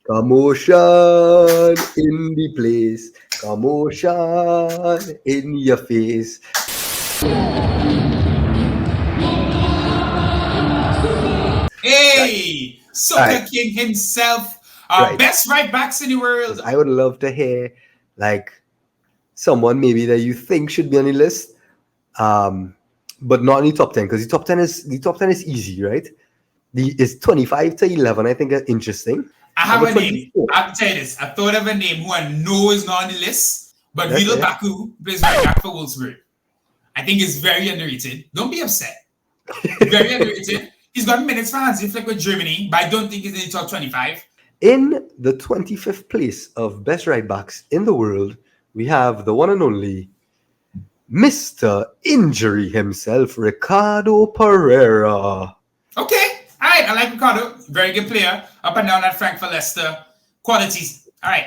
Commotion in the place. Commotion in your face. Hey, Soccer Right. King himself, Right. best right backs in the world. I would love to hear like someone maybe that you think should be on the list, but not in the top 10 because the top 10 is easy, right? The is 25 to 11. I think are interesting. I have Number a name. 24. I'll tell you this. I thought of a name who I know is not on the list, but That's Riedel it. Baku plays right back for Wolfsburg. I think he's very underrated. Don't be upset. Very underrated. He's got minutes for Hansi Flick with Germany, but I don't think he's in the top 25. In the 25th place of best right backs in the world, we have the one and only Mr. Injury himself, Ricardo Pereira. Okay. All right. I like Ricardo. Very good player. Up and down at Frankfurt, Leicester. Qualities. All right.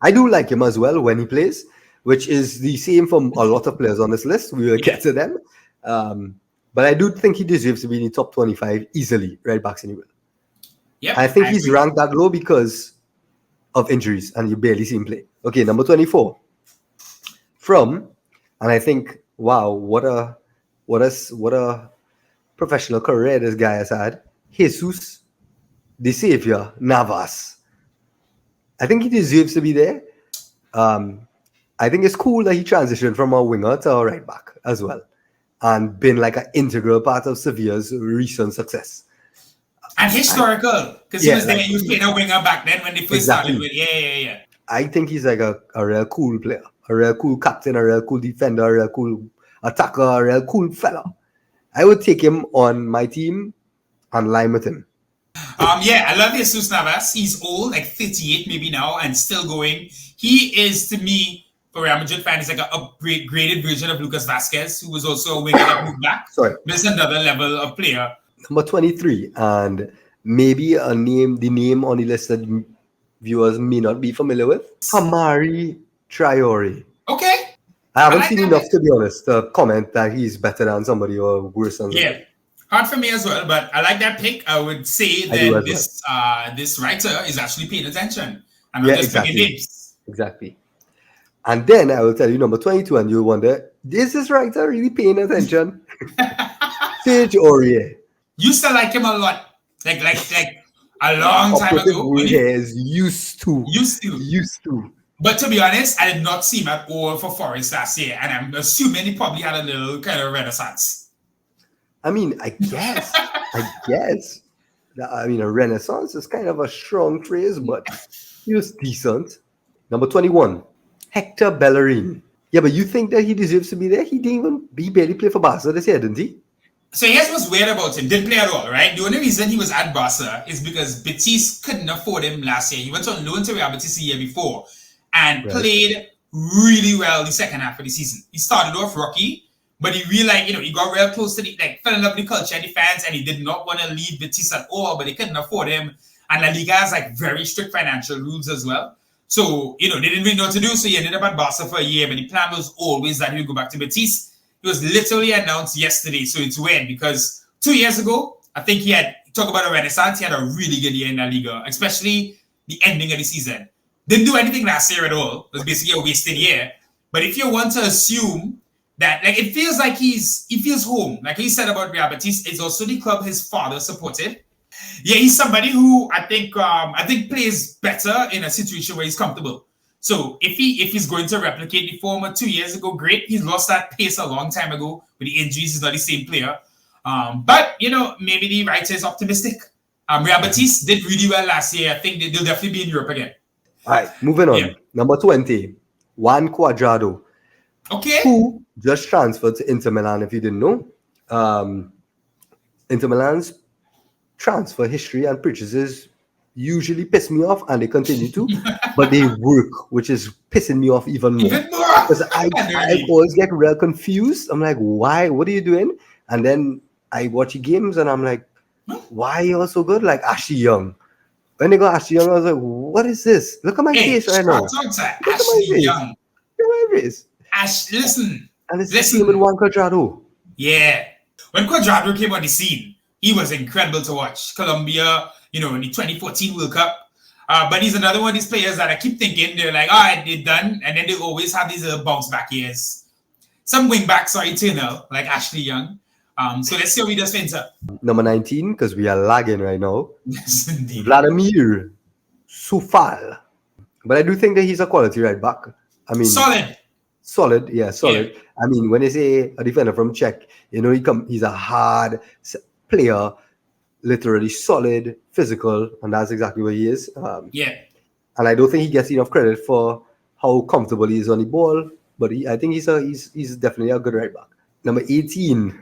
I do like him as well when he plays, which is the same for a lot of players on this list. We will get to them. But I do think he deserves to be in the top 25 easily, right backs in the world. Yep. I think he's agree. ranked that low because of injuries and you barely see him play. Okay, number 24. And I think, wow, what a professional career this guy has had. Jesus, the savior, Navas. I think he deserves to be there. I think it's cool that he transitioned from a winger to a right back as well, and been like an integral part of Sevilla's recent success. And historical, because Yeah, he was there. like- He was playing a winger back then when they first Exactly. started with. Yeah. I think he's like a real cool player, a real cool captain, a real cool defender, a real cool attacker, a real cool fella. I would take him on my team and line with him. Yeah, I love Jesus Navas. He's old, like 38 maybe now, and still going. He is, to me, for Real Madrid fan, is like an upgraded version of Lucas Vasquez, who was also a winger that moved back. Sorry. But it's another level of player. Number 23, and maybe the name on the list that viewers may not be familiar with, Amari Traore. Okay. I haven't like seen that. enough, to be honest, to comment that he's better than somebody or worse than somebody. Yeah. Hard for me as well, but I like that pick. I would say I do that as this writer is actually paying attention. I'm Yeah, not just picking exactly. names. Exactly. And then I will tell you number 22, and you'll wonder, is this writer really paying attention? Serge Aurier. Used to like him a lot. Like a long time Operative ago. word when he here is used to. used to. Used to. But to be honest, I did not see him at all for Forest last year, and I'm assuming he probably had a little kind of renaissance. I mean, I guess. I mean, a renaissance is kind of a strong phrase, but he was decent. Number 21, Hector Bellerin. Yeah, but you think that he deserves to be there? He barely played for Barca this year, didn't he? So here's what's weird about him. Didn't play at all, right? The only reason he was at Barca is because Betis couldn't afford him last year. He went on loan to Real Betis the year before and played really well the second half of the season. He started off rocky, but he realized, he got real close to fell in love with the culture and the fans, and he did not want to leave Betis at all, but they couldn't afford him. And La Liga has very strict financial rules as well. So, they didn't really know what to do. So he ended up at Barca for a year, but the plan was always that he would go back to Betis. It was literally announced yesterday, so it's weird because 2 years ago, I think talk about a renaissance, he had a really good year in La Liga, especially the ending of the season. Didn't do anything last year at all. It was basically a wasted year. But if you want to assume that, it feels like he feels home. Like he said about Real Betis, it's also the club his father supported. Yeah, he's somebody who I think plays better in a situation where he's comfortable. So if he's going to replicate the form of 2 years ago, great. He's lost that pace a long time ago with the injuries. He's not the same player. But maybe the writer is optimistic. Real Betis did really well last year. I think they'll definitely be in Europe again. All right, moving on. Yeah. Number 20, Juan Cuadrado. Okay. Who just transferred to Inter Milan, if you didn't know. Inter Milan's transfer history and purchases usually piss me off, and they continue to, but they work, which is pissing me off even more. Even more. Because I always get real confused. I'm like, why? What are you doing? And then I watch games and I'm like, why are you so good? Like Ashley Young. When they got Ashley Young, I was like, what is this? Look at my face right now. Talk to Look at my Ashley face. Young. Look at my face. Listen. And it's the same with Juan Cuadrado. Yeah. When Cuadrado came on the scene, he was incredible to watch. Colombia, in the 2014 World Cup. But he's another one of these players that I keep thinking they're like, all right, they're done, and then they always have these bounce back years. Some wing backs are eternal, like Ashley Young. So let's see how he does Fencer. Number 19, because we are lagging right now. Yes, indeed. Vladimir Sufal. But I do think that he's a quality right back. I mean, solid, yeah, solid. Yeah. I mean, when they say a defender from Czech, you know, he's a hard player, literally solid, physical, and that's exactly what he is. Yeah. And I don't think he gets enough credit for how comfortable he is on the ball. But I think he's definitely a good right back. Number 18,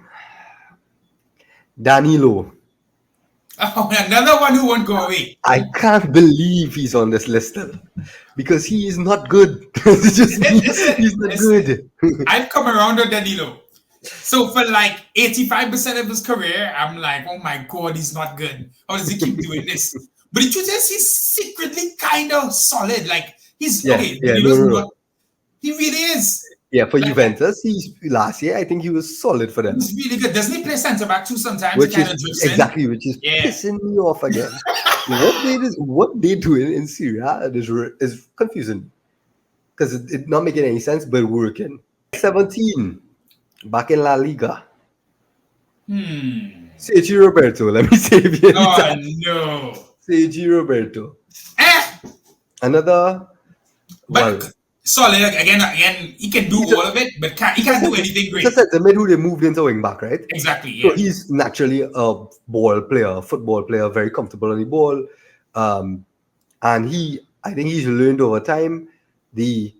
Danilo. Oh, another one who won't go away. I can't believe he's on this list because he is not good. He's not good. I've come around on Danilo. So for like 85% of his career, I'm like, oh my God, he's not good. How does he keep doing this? But the truth is, he's secretly kind of solid. Like he's okay. No. He really is. Yeah, for Juventus, last year I think he was solid for them. He's really good. Doesn't he play centre back too sometimes? Which is pissing me off again. What they doing in Syria is confusing because it's not making any sense, but working. 17, back in La Liga. Sergi Roberto. Let me save you. Oh no, Sergi Roberto. Another. But solid again. He can do all of it, but he can't do anything great. Just like the mid who they moved into wing back, right? Exactly. Yeah. So he's naturally a football player, very comfortable on the ball, and I think he's learned over time the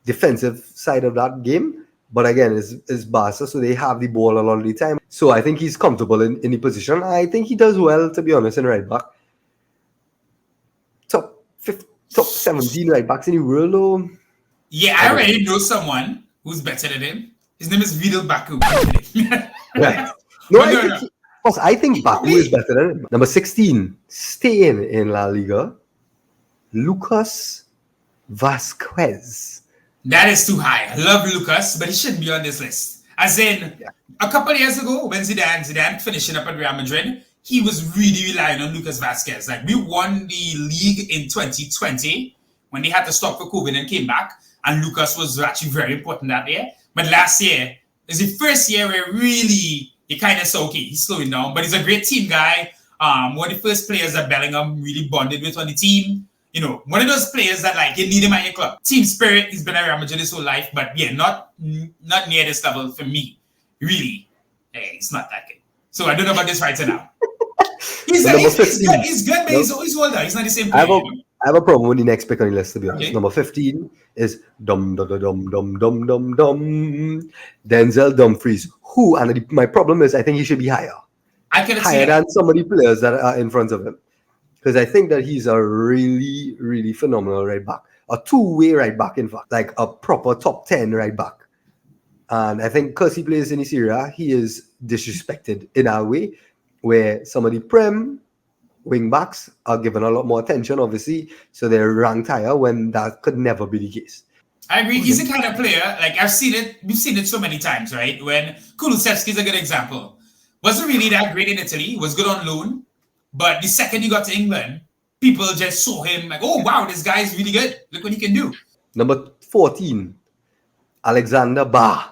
defensive side of that game. But again, it's Barca, so they have the ball a lot of the time. So I think he's comfortable in the position. I think he does well, to be honest, in right back. Top 17 right backs in the world, though. Yeah, I already know someone who's better than him. His name is Vidal Baku. Right. I think Baku is better than him. Number 16, staying in La Liga, Lucas Vasquez. That is too high. I love Lucas, but he shouldn't be on this list. As in, a couple of years ago, when Zidane finishing up at Real Madrid, he was really relying on Lucas Vasquez. Like, we won the league in 2020 when they had to stop for COVID and came back, and Lucas was actually very important that year. But last year is the first year where really he kind of said, okay, he's slowing down, but he's a great team guy. One of the first players that Bellingham really bonded with on the team. You know, one of those players that like you need him at your club. Team spirit, he's been at Real Madrid his whole life, but yeah, not near this level for me. Really, it's not that good. So I don't know about this right now. He's good, but he's older. He's not the same player. I have a problem with the next pick on the list, to be honest. Okay. Number 15 is Denzel Dumfries. Who, and my problem is I think he should be higher. Higher than some of the players that are in front of him. Because I think that he's a really, really phenomenal right back. A two-way right back, in fact. Like a proper top 10 right back. And I think because he plays in Syria, he is disrespected in a way where some of the Prem wing backs are given a lot more attention, obviously. So they're ranked higher when that could never be the case. I agree. He's the kind of player, like I've seen it. We've seen it so many times, right? When Kulusevski is a good example. Wasn't really that great in Italy. Was good on loan. But the second he got to England, people just saw him like, oh, wow, this guy is really good. Look what he can do. Number 14, Alexander Ba.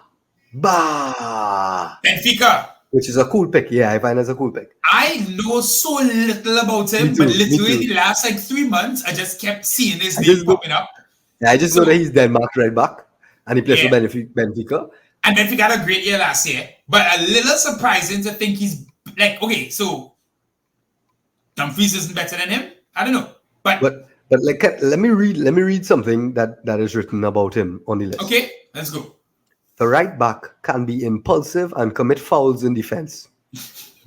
Benfica. Which is a cool pick. Yeah, I find that's a cool pick. I know so little about him, but literally the last like 3 months, I just kept seeing this name popping up. Yeah, I just know that he's Denmark right back, and he plays for Benfica. And Benfica had a great year last year, but a little surprising to think he's like, okay, so Dumfries isn't better than him. I don't know, but like let me read something that is written about him on the list. Okay, let's go. The right back can be impulsive and commit fouls in defense,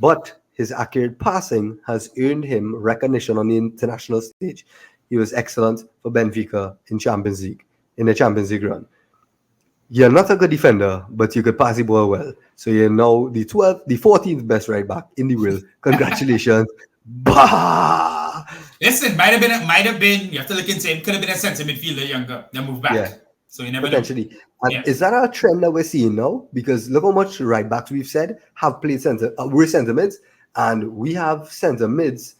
but his accurate passing has earned him recognition on the international stage. He was excellent for Benfica in the Champions League run. You're not a good defender, but you could pass the ball well. So you're now the 14th best right back in the world. Congratulations. Bah! Listen, might have been, you have to look into him, could have been a centre midfielder younger, then move back. Yeah. So you never potentially know. And is that a trend that we're seeing now? Because look how much right backs we've said have played we're centre mids, and we have centre mids.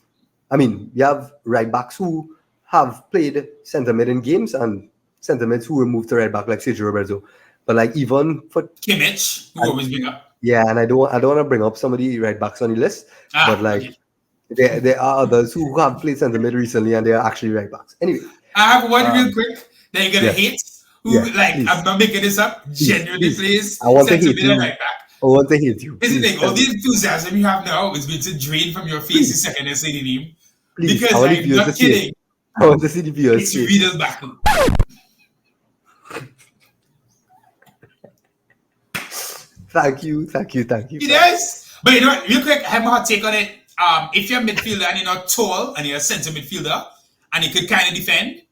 I mean, we have right backs who have played centre mid in games and centre mids who were moved to right back like Sergio Roberto. But like even for Kimmich, who always bring up. yeah, and I don't want to bring up some of the right backs on the list, but like Okay. there are others who have played centre mid recently and they are actually right backs. Anyway, I have one real quick that you're gonna yeah. hate. Who Yeah, like please. I'm not making this up. Genuinely Please. plays I want to centre hate mid you. and right back. I want to hate you. Here's the Please thing, tell all me. the enthusiasm you have now is going to drain from your face the second I say the name. Please, I Because want the I'm viewers to not see it. kidding. I want to see the viewers It's see it. Riedel Baku. Thank you. Yes. But you know what, real quick, I have my hot take on it. If you're a midfielder and you're not tall and you're a centre midfielder and you could kind of defend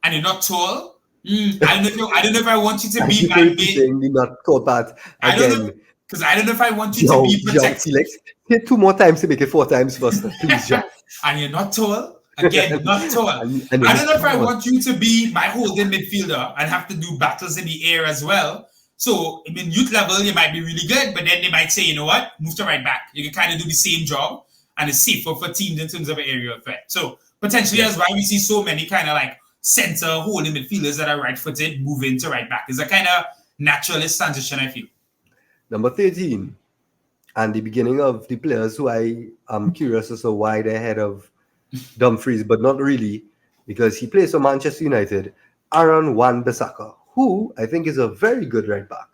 and you're not tall, I don't know if I want you to Thank be you my for main. repeating the not caught part I don't know again. because I don't know if I want you to Young, be protected. Felix. Hit 2 more times to make it 4 times first. Please, John. And you're not tall. Again, not tall. And I don't know if I tall. want you to be my holding midfielder and have to do battles in the air as well. So, I mean, youth level, you might be really good, but then they might say, you know what, move to right back. You can kind of do the same job and it's safer for teams in terms of an aerial threat. So, potentially, that's why we see so many kind of like center holding midfielders that are right footed move into right back. It's a kind of naturalist transition, I feel. Number 13. And the beginning of the players who I am curious as to why they're ahead of Dumfries, but not really, because he plays for Manchester United, Aaron Wan-Bissaka, who I think is a very good right back.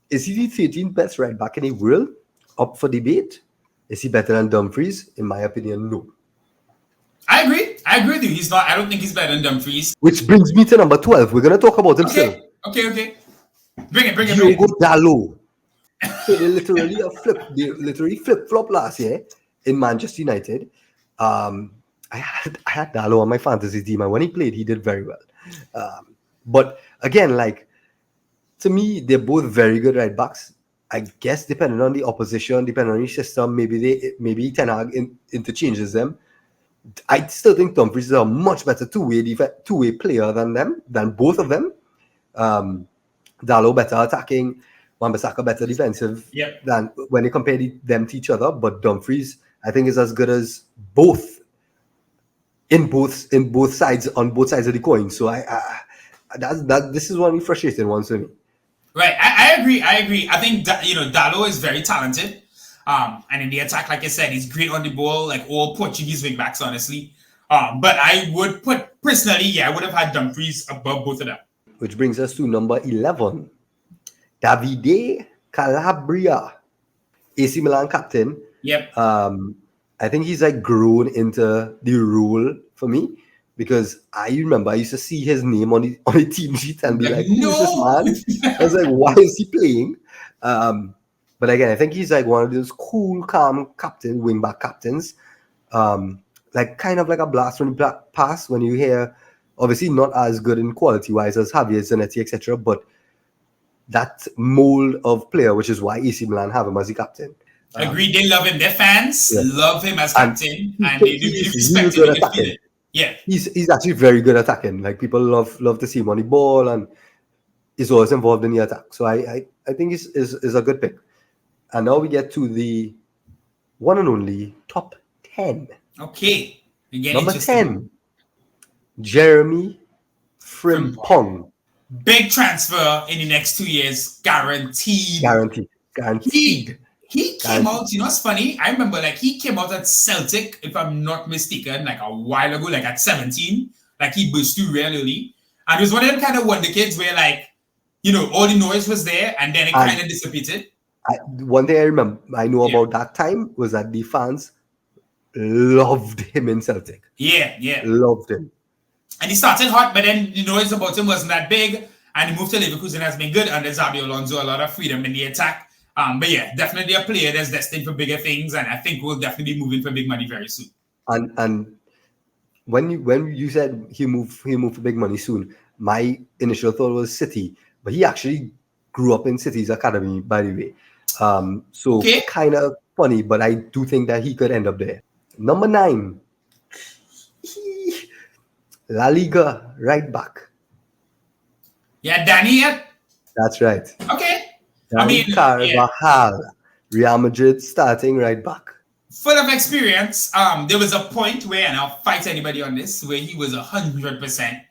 Is he the 13th best right back in the world? Up for debate. Is he better than Dumfries? In my opinion, no. I agree with you. He's not, I don't think he's better than Dumfries. Which brings me to number 12. We're going to talk about him still. Okay. Bring it. Diogo Dalot. So they literally flip-flop last year in Manchester United. I had Dalot on my fantasy team, and when he played, he did very well. But again, like, to me, they're both very good right backs. I guess depending on the opposition, depending on the system, maybe Ten Hag interchanges them. I still think Dumfries is a much better two-way player than both of them. Dalot better attacking, Wan-Bissaka better defensive than when you compare them to each other. But Dumfries, I think, is as good as both in both sides on both sides of the coin. So this is one of the frustrating ones for me. Right, I agree. I think Dalot is very talented. And in the attack, like I said, he's great on the ball, like all Portuguese wing backs, honestly. But I would I would have had Dumfries above both of them. Which brings us to number 11. Davide Calabria, AC Milan captain. Yep. I think he's like grown into the role for me because I remember I used to see his name on the team sheet and be like, who is this man? I was like, why is he playing? But again, I think he's like one of those cool, calm wing-back captains. Like kind of like a blast from the past when you hear, obviously not as good in quality-wise as Javier Zanetti, etc., but that mold of player, which is why AC Milan have him as the captain. Agreed, they love him. Their fans love him as captain, and they do respect him. Yeah, he's actually very good at attacking. Like people love to see him on the ball, and he's always involved in the attack. So I think is a good pick. And now we get to the one and only top 10. Okay, number 10, Jeremy Frimpong. Big transfer in the next 2 years, guaranteed. He came out, you know what's funny? I remember like he came out at Celtic, if I'm not mistaken, like a while ago, like at 17. Like he burst through real early. And it was one of them kind of wonder kids where like, all the noise was there and then it kind of dissipated. One thing I know about that time was that the fans loved him in Celtic. Yeah. Loved him. And he started hot, but then the noise about him wasn't that big. And he moved to Leverkusen, has been good under Xabi Alonso, a lot of freedom in the attack. But yeah, definitely a player that's destined for bigger things, and I think we'll definitely be moving for big money very soon. And when you said he moved for big money soon, my initial thought was City, but he actually grew up in City's academy, by the way. So kind of funny, but I do think that he could end up there. Number 9, La Liga right back. Yeah, Danny yet? That's right. Okay. Carvajal, Real Madrid starting right back. full of experience. There was a point where, and I'll fight anybody on this, where he was 100%.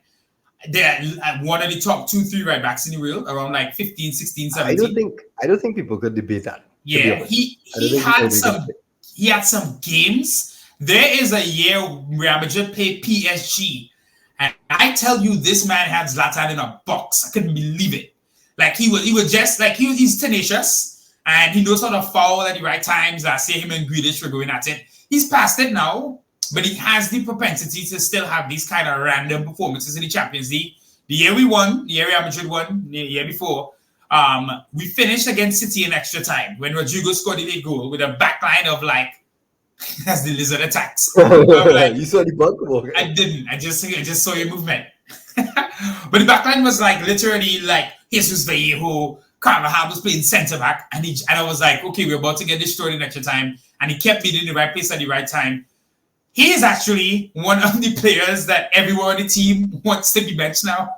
They're one of the top 2, 3 right backs in the world, around like 15, 16, I don't 17. think I don't think people could debate that. To be Yeah, honest, he I don't he think people had would debate some it. he had some games. There is a year Real Madrid played PSG, and I tell you, this man had Zlatan in a box. I couldn't believe it. Like he was just like he's tenacious and he knows how to foul at the right times. I see him and Grealish were going at it. He's past it now, but he has the propensity to still have these kind of random performances in the Champions League. The year we won, the year Real Madrid won, the year before, we finished against City in extra time when Rodrigo scored the late goal with a back line of like, that's the lizard attacks. Like, You saw the bug? I didn't. I just saw your movement. But the backline was like literally like Jesus Vallejo, Carvajal was playing centre back, and I was like, okay, we're about to get destroyed in extra time, and he kept being in the right place at the right time. He is actually one of the players that everyone on the team wants to be benched now.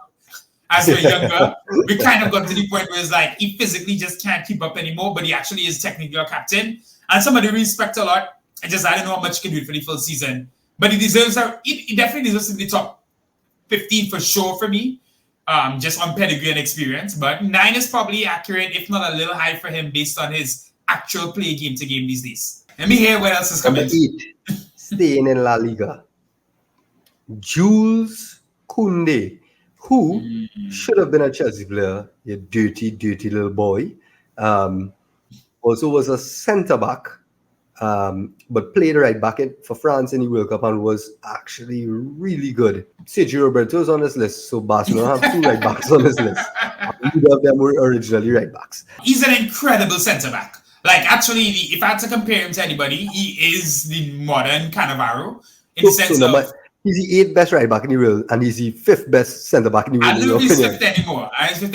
As we're younger, we kind of got to the point where it's like he physically just can't keep up anymore, but he actually is technically a captain and somebody we respect a lot. I don't know how much he can do for the full season, but he definitely deserves to be the top 15 for sure for me, just on pedigree and experience. But 9 is probably accurate, if not a little high for him based on his actual play game to game these days. Let me hear what else is Number coming. 8, staying in La Liga, Jules Koundé, who should have been a Chelsea player, you dirty, dirty little boy. Also was a centre back, but played right back for France in the World Cup and was actually really good. Sergio Roberto is on this list, so Barcelona have 2 right backs on this list. Neither of them were originally right backs. He's an incredible centre back. Like actually, if I had to compare him to anybody, he is the modern Cannavaro in the sense of. He's the 8th best right back in the world, and he's the 5th best centre back in the world. I don't know if he's fifth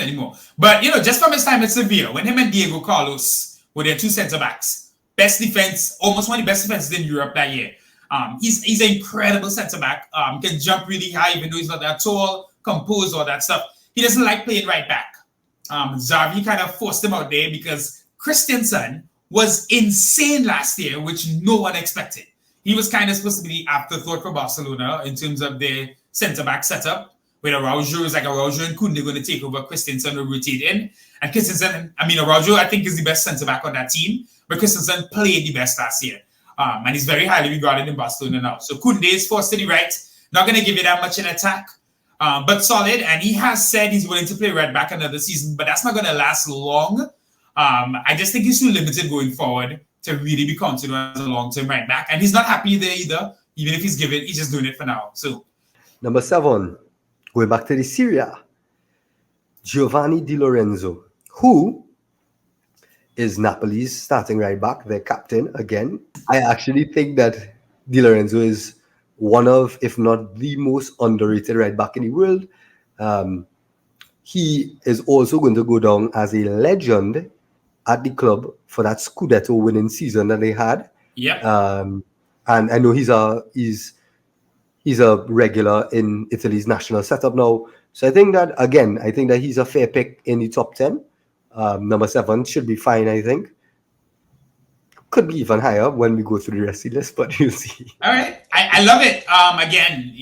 anymore. But just from his time at Sevilla, when him and Diego Carlos were their 2 centre backs, best defense, almost one of the best defenses in Europe that year. He's an incredible centre back. Can jump really high, even though he's not that tall, composed, all that stuff. He doesn't like playing right back. Xavi kind of forced him out there because Christensen was insane last year, which no one expected. He was kind of supposed to be the afterthought for Barcelona in terms of their centre-back setup, where Araujo is like Araujo and Koundé going to take over, Christensen will rotate in. And Araujo, I think, is the best centre-back on that team, but Christensen played the best last year. And he's very highly regarded in Barcelona now. So Koundé is forced to the right, not going to give you that much in attack, but solid. And he has said he's willing to play right back another season, but that's not going to last long. I just think he's too limited going forward to really be considered as a long-term right back. And he's not happy there either. Even if he's given, he's just doing it for now. So number 7, going back to the Serie A, Giovanni Di Lorenzo, who is Napoli's starting right back, their captain again. I actually think that Di Lorenzo is one of, if not the most underrated right back in the world. He is also going to go down as a legend at the club for that Scudetto winning season that they had. Yep. And I know he's a regular in Italy's national setup now. So I think that he's a fair pick in the top 10. Number 7 should be fine, I think. Could be even higher when we go through the rest of the list, but you'll see. All right. I love it. Again,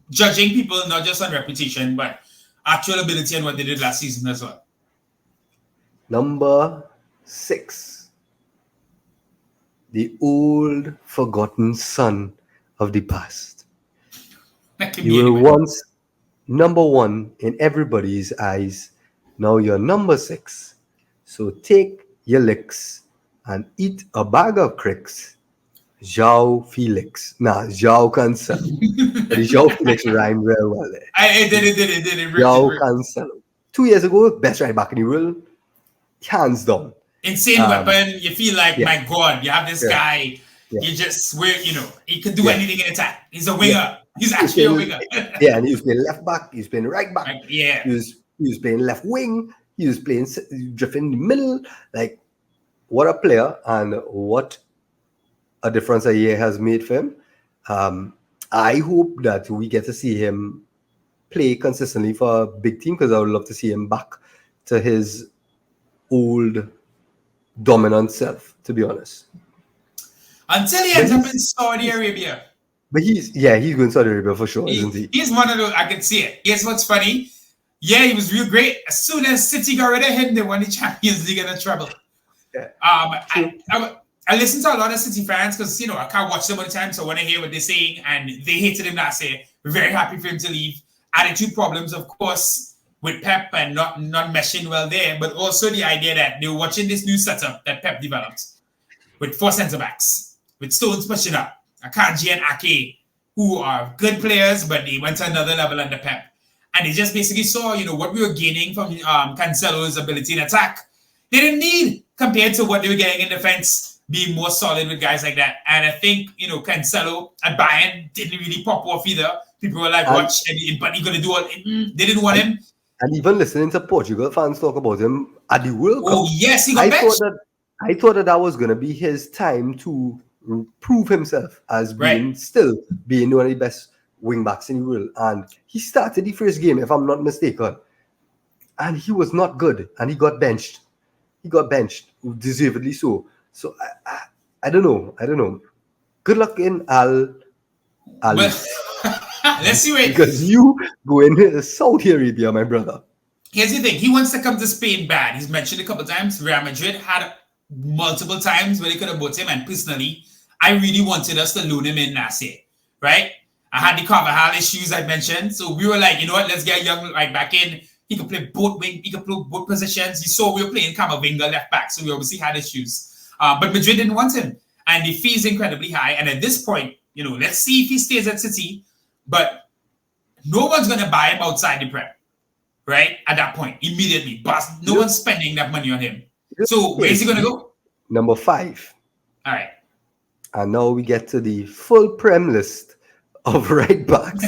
judging people not just on reputation, but actual ability and what they did last season as well. Number 6, the old forgotten son of the past. You were once number 1 in everybody's eyes. Now you're number 6. So take your licks and eat a bag of cricks. João Felix. João Cancelo. But the João Felix rhymed real well there. It did. João Cancelo. 2 years ago, best right back in the world. Hands down. Insane weapon. You feel like, my God, you have this guy. Yeah. You just, he could do anything in attack. He's a winger. Yeah. He's actually a winger. And he was playing left back. He was playing right back. He was playing left wing. He was playing drifting in the middle. Like, what a player and what a difference a year has made for him. I hope that we get to see him play consistently for a big team because I would love to see him back to his old dominant self, to be honest. Until he But ends up in he's Saudi Arabia. but he's going to Saudi Arabia for sure, isn't he? He's one of those, I can see it. Guess what's funny? Yeah, he was real great. As soon as City got rid of him, they won the Champions League in the treble. Yeah. I listen to a lot of City fans because, I can't watch them all the time, so I want to hear what they're saying. And they hated him last year. Very happy for him to leave. Attitude problems, of course, with Pep and not meshing well there, but also the idea that they were watching this new setup that Pep developed with 4 centre-backs, with Stones pushing up, Akanji and Ake, who are good players, but they went to another level under Pep. And they just basically saw, what we were gaining from Cancelo's ability in attack. They didn't need, compared to what they were getting in defense, being more solid with guys like that. And I think, Cancelo at Bayern didn't really pop off either. People were like, watch, but he's going to do all. They didn't want him. And even listening to Portugal fans talk about him at the World Cup. Oh, yes, he got benched. I thought that was going to be his time to prove himself as being one of the best wing backs in the world. And he started the first game, if I'm not mistaken, and he was not good, and he got benched. Deservedly so. So I don't know. Good luck in Al. Let's see where, because you go in Saudi Arabia, my brother. Here's the thing. He wants to come to Spain bad. He's mentioned a couple of times. Real Madrid had multiple times where they could have bought him. And personally, I really wanted us to loan him in last year. Right? I had the Carvajal issues I mentioned. So we were like, you know what? Let's get a young right back in. He could play both wing. He could play both positions. You saw we were playing Camavinga left back. So we obviously had issues. But Madrid didn't want him. And the fee is incredibly high. And at this point, let's see if he stays at City. But no one's going to buy him outside the Prem. Right? At that point, immediately. But no one's spending that money on him. So where is he going to go? Number 5. All right. And now we get to the full Prem list of right backs.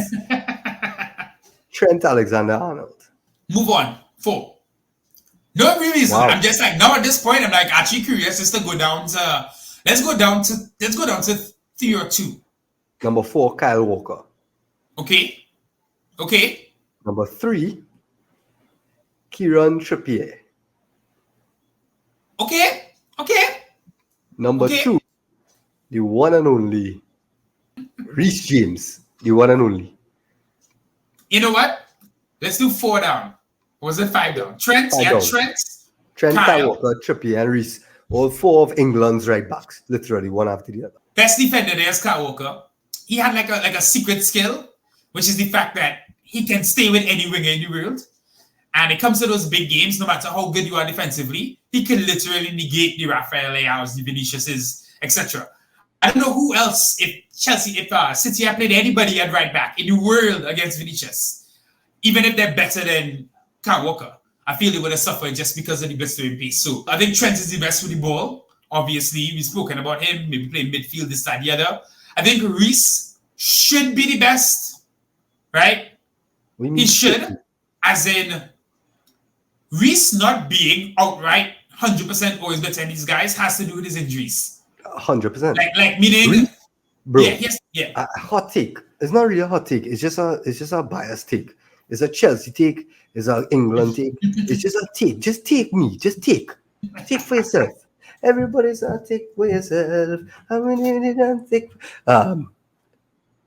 Trent Alexander-Arnold. Move on. 4. No reason. Wow. I'm just like, now at this point, I'm like actually curious just to go down to, let's go down to 3 or 2. Number 4, Kyle Walker. Okay. Number 3, Kieran Trippier. Okay. Number 2, the one and only Reece James. The one and only. You know what? Let's do 4 down. Or was it 5 down? Trent, Kyle Walker, Trippier, and Reece. All 4 of England's right backs. Literally, one after the other. Best defender there is Kyle Walker. He had like a secret skill, which is the fact that he can stay with any winger in the world. And it comes to those big games, no matter how good you are defensively, he can literally negate the Rafael Leao's, the Vinicius's, etc. I don't know who else, if City had played anybody at right back in the world against Vinicius, even if they're better than Kyle Walker, I feel they would have suffered just because of the blistering pace. So I think Trent is the best with the ball. Obviously, we've spoken about him, maybe playing midfield, this, that, the other. I think Reece should be the best, right? He should, as in Reece not being outright 100% always better than these guys has to do with his injuries. 100%. Like meaning, Reece, bro. Yeah. A hot take. It's not really a hot take. It's just a biased take. It's a Chelsea take. It's an England take. It's just a take. Just take me. Just take. Take for yourself. Everybody's a take for yourself.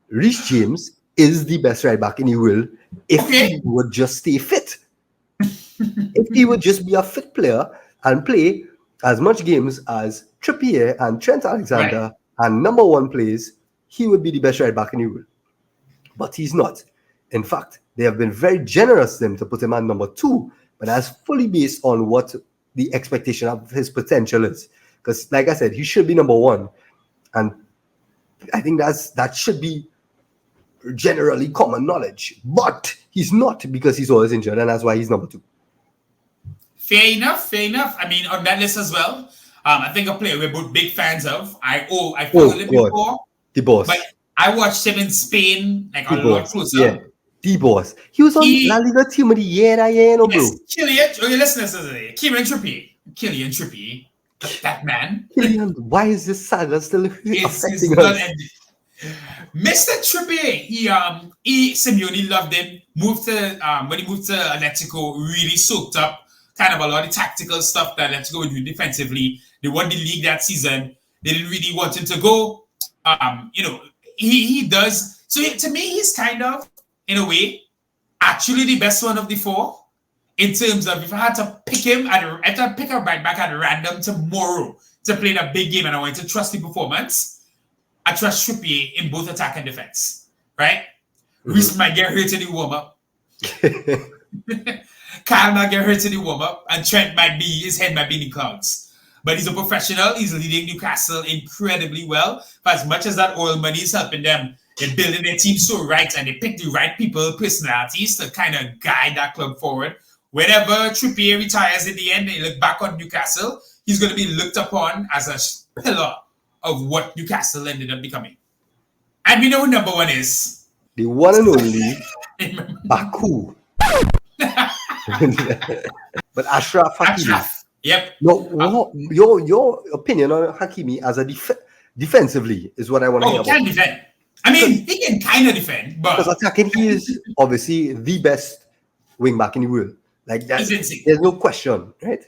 Reece James is the best right back in the world if he would just stay fit. If he would just be a fit player and play as much games as Trippier and Trent Alexander and number 1 plays, he would be the best right back in the world. But he's not. In fact, they have been very generous to him to put him at number 2, but that's fully based on what the expectation of his potential is. Because, like I said, he should be number 1. And I think that should be generally common knowledge. But he's not, because he's always injured, and that's why he's number 2. Fair enough. I mean, on that list as well, I think a player we're both big fans of. I followed him before. The boss. But I watched him in Spain, like a lot closer. Yeah. The boss. He was on La Liga team of the year, bro. Yes, Kieran Trippier. Kylian Trippier. That man. Why is this saga still affecting us? Mr. Trippier, Simeone loved him. When he moved to Atletico, really soaked up kind of a lot of tactical stuff that Atletico were doing defensively. They won the league that season. They didn't really want him to go. He does. So to me, he's kind of, in a way, actually the best one of the four. In terms of if I had to pick him, I had to pick a right back at random tomorrow to play in a big game and I want to trust the performance, I trust Trippier in both attack and defense. Right? Reece might get hurt in the warm-up. Kyle might get hurt in the warm-up, and Trent his head might be in the clouds. But he's a professional. He's leading Newcastle incredibly well. For as much as that oil money is helping them, they're building their team so right, and they pick the right people, personalities to kind of guide that club forward. Whenever Trippier retires in the end, they look back on Newcastle, he's going to be looked upon as a pillar of what Newcastle ended up becoming. And we know who number one is. The one and only Baku. But Achraf Hakimi. Yep. No, your opinion on Hakimi as a defensively is what I want to hear. He can defend. I mean, he can kind of defend, but because attacking, he is obviously the best wing back in the world. Like that, there's no question, right?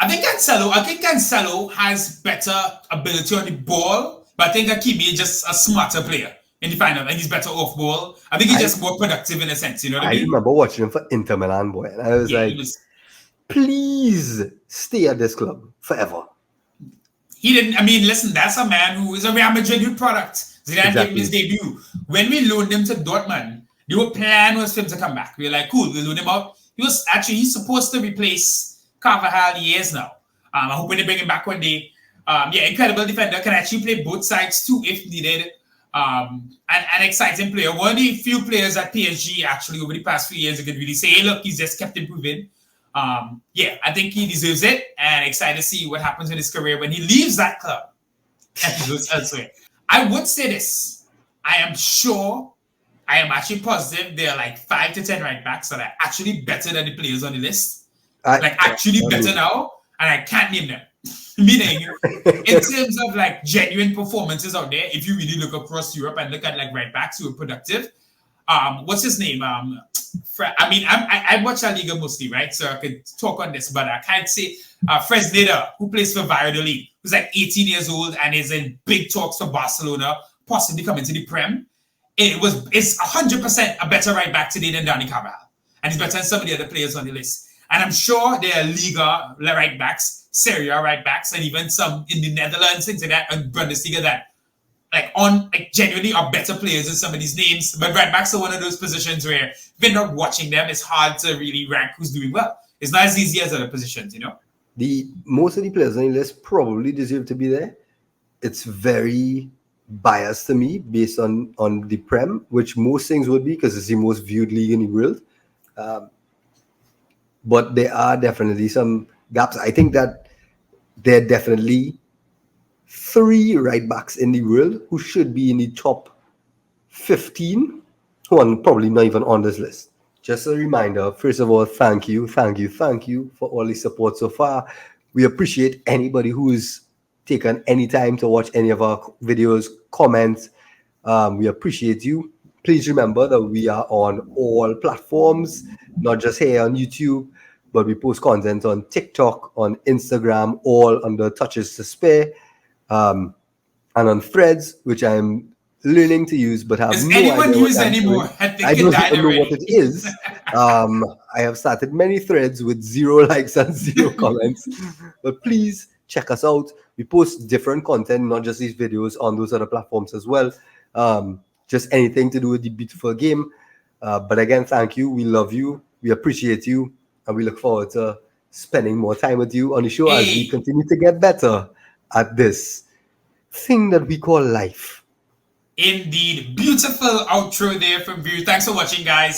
I think Cancelo has better ability on the ball, but I think Hakimi is just a smarter player in the final, and he's better off ball. I think he's just more productive in a sense, you know what I mean? I remember watching him for Inter Milan, boy, and I was please stay at this club forever. He didn't, I mean, listen, that's a man who is a Real Madrid product. Zidane gave him his debut. When we loaned him to Dortmund, the plan was for him to come back. We were like, cool, we'll loan him out. He's supposed to replace Carvajal years now. I'm hoping they bring him back one day. Incredible defender, can actually play both sides too if needed. An exciting player. One of the few players at PSG actually over the past few years, you could really say, hey, look, he's just kept improving. I think he deserves it, and excited to see what happens in his career when he leaves that club and he goes elsewhere. I would say this. I am actually positive there are like 5 to 10 right backs that are actually better than the players on the list. Better now, and I can't name them. Meaning, in terms of like genuine performances out there, if you really look across Europe and look at like right backs who are productive, what's his name? I watch La Liga mostly, right? So I could talk on this, but I can't say Fresneda, who plays for Valladolid, who's like 18 years old and is in big talks for Barcelona, possibly coming to the Prem. It's 100% a better right back today than Dani Carvajal, and he's better than some of the other players on the list. And I'm sure there are Liga right backs, Serie A right backs, and even some in the Netherlands, things like that, and Bundesliga that genuinely are better players than some of these names. But right backs are one of those positions where if you're not watching them, it's hard to really rank who's doing well. It's not as easy as other positions, you know? Most of the players on the list probably deserve to be there. It's very biased to me based on the Prem, which most things would be because it's the most viewed league in the world. But there are definitely some gaps. I think that there are definitely 3 right backs in the world who should be in the top 15 who are probably not even on this list. Just a reminder, first of all, thank you for all the support so far. We appreciate anybody who's taken any time to watch any of our videos, comment. We appreciate you. Please remember that we are on all platforms, not just here on YouTube, but we post content on TikTok, on Instagram, all under Touches to Spare, and on Threads, which I'm learning to use, but have no idea what use anymore. I don't even know what it is. I have started many threads with 0 likes and 0 comments, but please check us out. We post different content, not just these videos, on those other platforms as well. Just anything to do with the beautiful game. But again, thank you. We love you. We appreciate you. And we look forward to spending more time with you on the show as we continue to get better at this thing that we call life. Indeed. Beautiful outro there from View. Thanks for watching, guys.